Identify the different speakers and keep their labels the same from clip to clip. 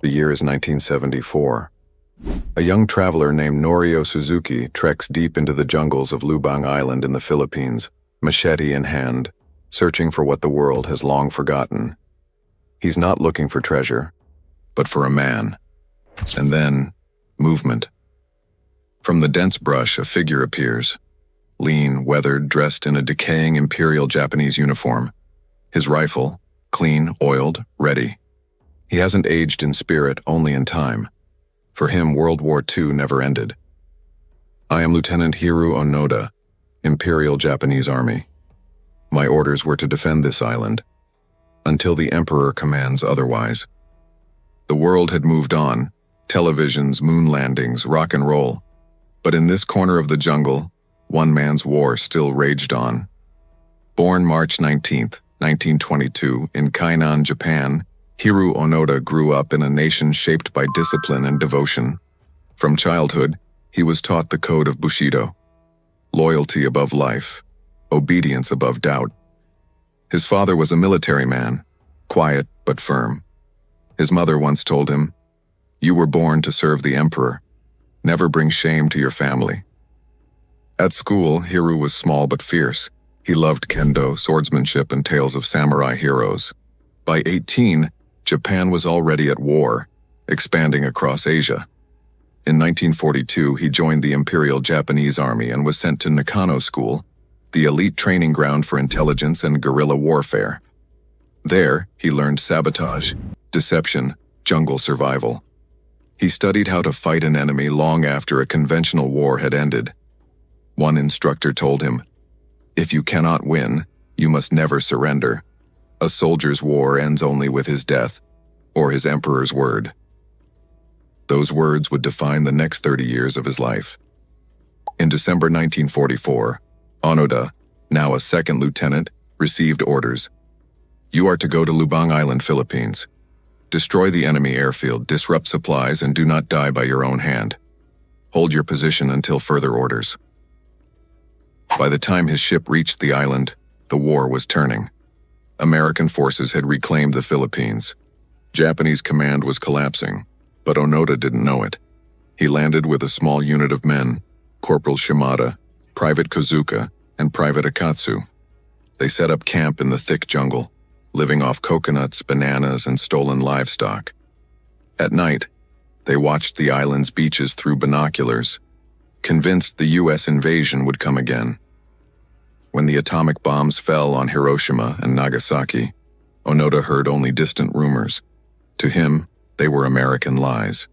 Speaker 1: The year is 1974. A young traveler named Norio Suzuki treks deep into the jungles of Lubang Island in the Philippines, machete in hand, searching for what the world has long forgotten. He's not looking for treasure, but for a man. And then, movement. From the dense brush, a figure appears. Lean, weathered, dressed in a decaying Imperial Japanese uniform. His rifle, clean, oiled, ready. He hasn't aged in spirit, only in time. For him, World War II never ended. I am Lieutenant Hiroo Onoda, Imperial Japanese Army. My orders were to defend this island, until the Emperor commands otherwise. The world had moved on, televisions, moon landings, rock and roll. But in this corner of the jungle, one man's war still raged on. Born March 19, 1922, in Kainan, Japan, Hiroo Onoda grew up in a nation shaped by discipline and devotion. From childhood, he was taught the code of Bushido: loyalty above life, obedience above doubt. His father was a military man, quiet but firm. His mother once told him, "You were born to serve the emperor. Never bring shame to your family." At school, Hiroo was small but fierce. He loved kendo, swordsmanship, and tales of samurai heroes. By 18, Japan was already at war, expanding across Asia. In 1942, he joined the Imperial Japanese Army and was sent to Nakano School, the elite training ground for intelligence and guerrilla warfare. There, he learned sabotage, deception, jungle survival. He studied how to fight an enemy long after a conventional war had ended. One instructor told him, "If you cannot win, you must never surrender. A soldier's war ends only with his death, or his emperor's word." Those words would define the next 30 years of his life. In December 1944, Onoda, now a second lieutenant, received orders. "You are to go to Lubang Island, Philippines. Destroy the enemy airfield, disrupt supplies, and do not die by your own hand. Hold your position until further orders." By the time his ship reached the island, the war was turning. American forces had reclaimed the Philippines. Japanese command was collapsing, but Onoda didn't know it. He landed with a small unit of men, Corporal Shimada, Private Kozuka, and Private Akatsu. They set up camp in the thick jungle, living off coconuts, bananas, and stolen livestock. At night, they watched the island's beaches through binoculars, convinced the U.S. invasion would come again. When the atomic bombs fell on Hiroshima and Nagasaki, Onoda heard only distant rumors. To him, they were American lies.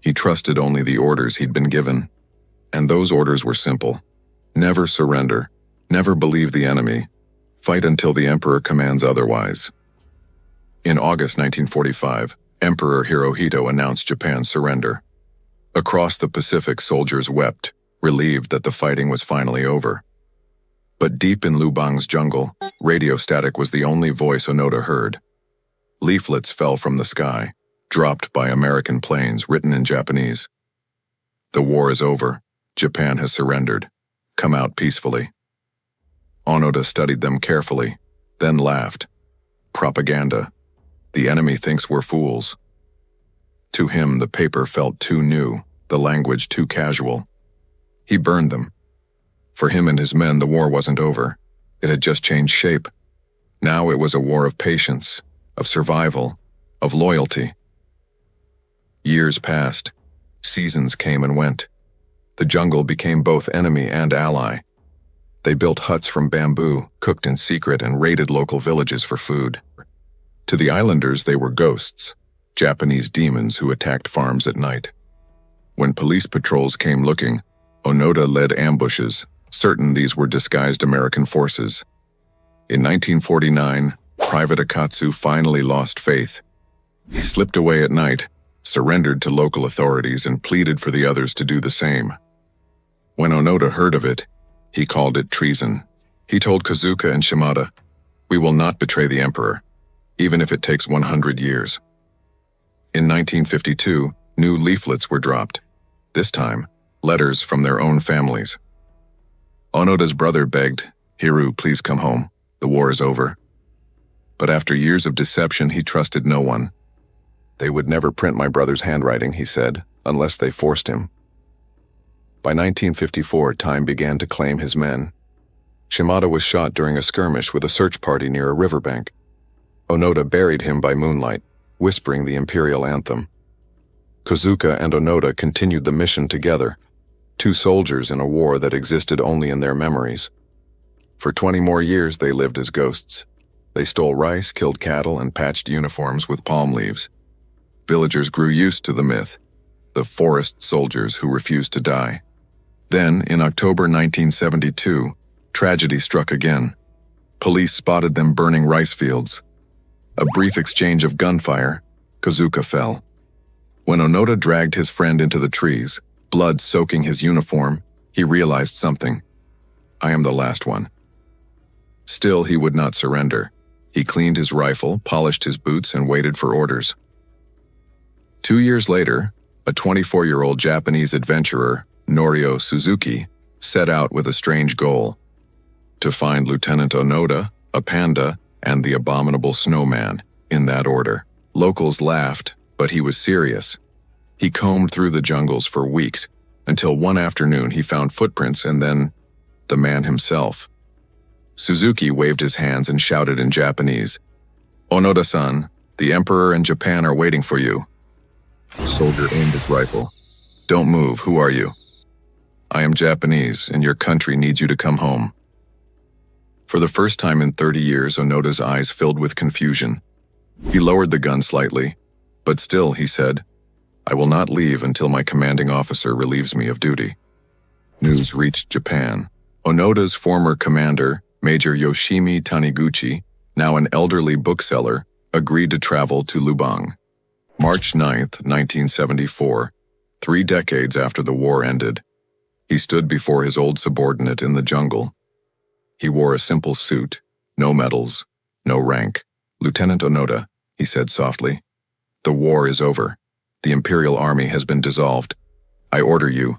Speaker 1: He trusted only the orders he'd been given, and those orders were simple. Never surrender, never believe the enemy, fight until the emperor commands otherwise. In August 1945, Emperor Hirohito announced Japan's surrender. Across the Pacific, soldiers wept, relieved that the fighting was finally over. But deep in Lubang's jungle, radio static was the only voice Onoda heard. Leaflets fell from the sky, dropped by American planes, written in Japanese. "The war is over. Japan has surrendered. Come out peacefully." Onoda studied them carefully, then laughed. Propaganda. The enemy thinks we're fools. To him, the paper felt too new, the language too casual. He burned them. For him and his men, the war wasn't over. It had just changed shape. Now it was a war of patience, of survival, of loyalty. Years passed. Seasons came and went. The jungle became both enemy and ally. They built huts from bamboo, cooked in secret, and raided local villages for food. To the islanders, they were ghosts, Japanese demons who attacked farms at night. When police patrols came looking, Onoda led ambushes, certain these were disguised American forces. In 1949, Private Akatsu finally lost faith. He slipped away at night, surrendered to local authorities, and pleaded for the others to do the same. When Onoda heard of it, he called it treason. He told Kozuka and Shimada, "We will not betray the emperor, even if it takes 100 years." In 1952, new leaflets were dropped. This time, letters from their own families. Onoda's brother begged, "Hiroo, please come home. The war is over." But after years of deception, he trusted no one. They would never print my brother's handwriting, he said, unless they forced him. By 1954, time began to claim his men. Shimada was shot during a skirmish with a search party near a riverbank. Onoda buried him by moonlight, whispering the imperial anthem. Kozuka and Onoda continued the mission together, two soldiers in a war that existed only in their memories. For 20 more years, they lived as ghosts. They stole rice, killed cattle, and patched uniforms with palm leaves. Villagers grew used to the myth, the forest soldiers who refused to die. Then, in October 1972, tragedy struck again. Police spotted them burning rice fields. A brief exchange of gunfire, Kozuka fell. When Onoda dragged his friend into the trees, blood soaking his uniform, he realized something. I am the last one. Still, he would not surrender. He cleaned his rifle, polished his boots, and waited for orders. 2 years later, a 24-year-old Japanese adventurer, Norio Suzuki, set out with a strange goal: to find Lieutenant Onoda, a panda, and the abominable snowman, in that order. Locals laughed, but he was serious. He combed through the jungles for weeks, until one afternoon he found footprints and then the man himself. Suzuki waved his hands and shouted in Japanese, "Onoda-san, the Emperor and Japan are waiting for you." The soldier aimed his rifle. "Don't move, who are you?" "I am Japanese, and your country needs you to come home." For the first time in 30 years, Onoda's eyes filled with confusion. He lowered the gun slightly, but still, he said, "I will not leave until my commanding officer relieves me of duty." News reached Japan. Onoda's former commander, Major Yoshimi Taniguchi, now an elderly bookseller, agreed to travel to Lubang. March 9, 1974, 3 decades after the war ended, he stood before his old subordinate in the jungle. He wore a simple suit, no medals, no rank. "Lieutenant Onoda," he said softly, "the war is over. The Imperial Army has been dissolved. I order you,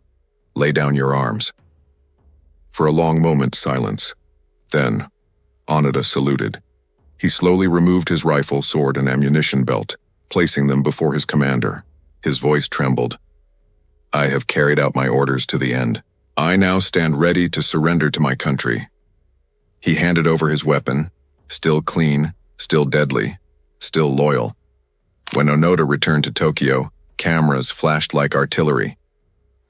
Speaker 1: lay down your arms." For a long moment, silence. Then, Onoda saluted. He slowly removed his rifle, sword, and ammunition belt, placing them before his commander. His voice trembled. "I have carried out my orders to the end. I now stand ready to surrender to my country." He handed over his weapon, still clean, still deadly, still loyal. When Onoda returned to Tokyo, cameras flashed like artillery.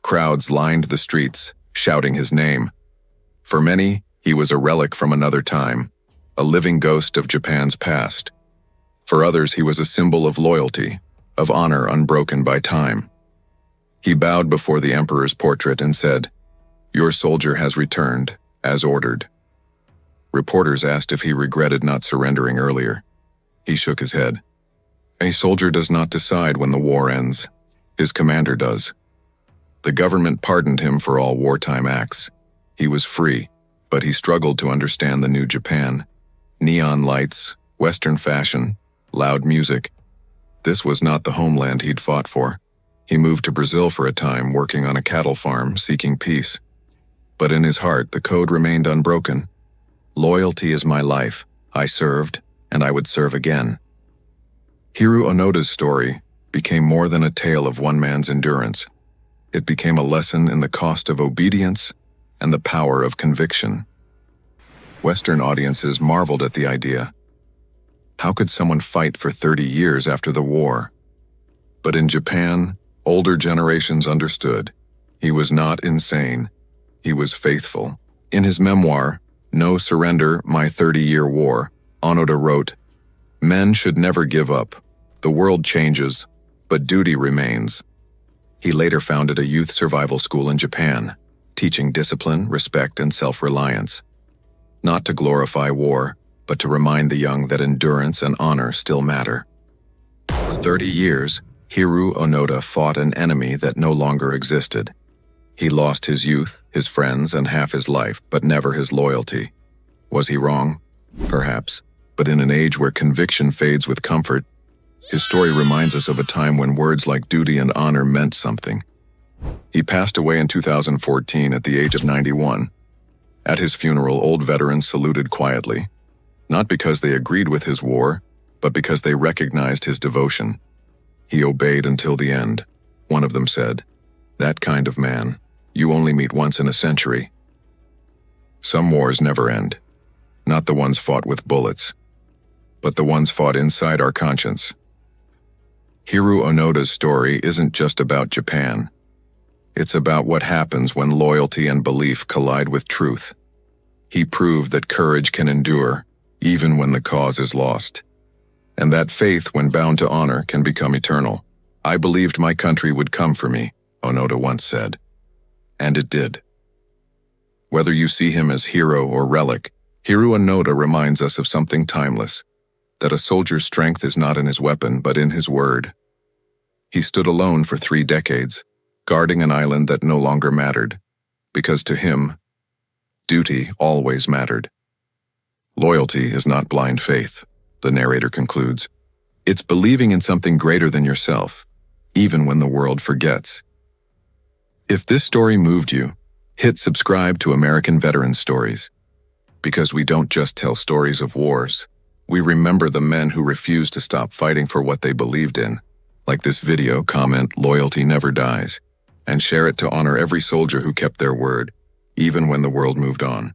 Speaker 1: Crowds lined the streets, shouting his name. For many, he was a relic from another time, a living ghost of Japan's past. For others, he was a symbol of loyalty, of honor unbroken by time. He bowed before the emperor's portrait and said, "Your soldier has returned, as ordered." Reporters asked if he regretted not surrendering earlier. He shook his head. "A soldier does not decide when the war ends. His commander does." The government pardoned him for all wartime acts. He was free, but he struggled to understand the new Japan. Neon lights, Western fashion, loud music. This was not the homeland he'd fought for. He moved to Brazil for a time, working on a cattle farm, seeking peace. But in his heart, the code remained unbroken. "Loyalty is my life. I served, and I would serve again." Hiroo Onoda's story became more than a tale of one man's endurance. It became a lesson in the cost of obedience and the power of conviction. Western audiences marveled at the idea. How could someone fight for 30 years after the war? But in Japan, older generations understood. He was not insane. He was faithful. In his memoir, No Surrender, My 30-Year War, Onoda wrote, "Men should never give up. The world changes, but duty remains." He later founded a youth survival school in Japan, teaching discipline, respect, and self-reliance. Not to glorify war, but to remind the young that endurance and honor still matter. For 30 years, Hiroo Onoda fought an enemy that no longer existed. He lost his youth, his friends, and half his life, but never his loyalty. Was he wrong? Perhaps. But in an age where conviction fades with comfort, his story reminds us of a time when words like duty and honor meant something. He passed away in 2014 at the age of 91. At his funeral, old veterans saluted quietly, not because they agreed with his war, but because they recognized his devotion. He obeyed until the end. One of them said, "That kind of man, you only meet once in a century." Some wars never end. Not the ones fought with bullets, but the ones fought inside our conscience. Hiroo Onoda's story isn't just about Japan. It's about what happens when loyalty and belief collide with truth. He proved that courage can endure, even when the cause is lost. And that faith, when bound to honor, can become eternal. "I believed my country would come for me," Onoda once said. And it did. Whether you see him as hero or relic, Hiroo Onoda reminds us of something timeless, that a soldier's strength is not in his weapon, but in his word. He stood alone for 3 decades, guarding an island that no longer mattered, because to him, duty always mattered. Loyalty is not blind faith, the narrator concludes. It's believing in something greater than yourself, even when the world forgets. If this story moved you, hit subscribe to American Veteran Stories. Because we don't just tell stories of wars, we remember the men who refused to stop fighting for what they believed in. Like this video, comment "Loyalty Never Dies," and share it to honor every soldier who kept their word, even when the world moved on.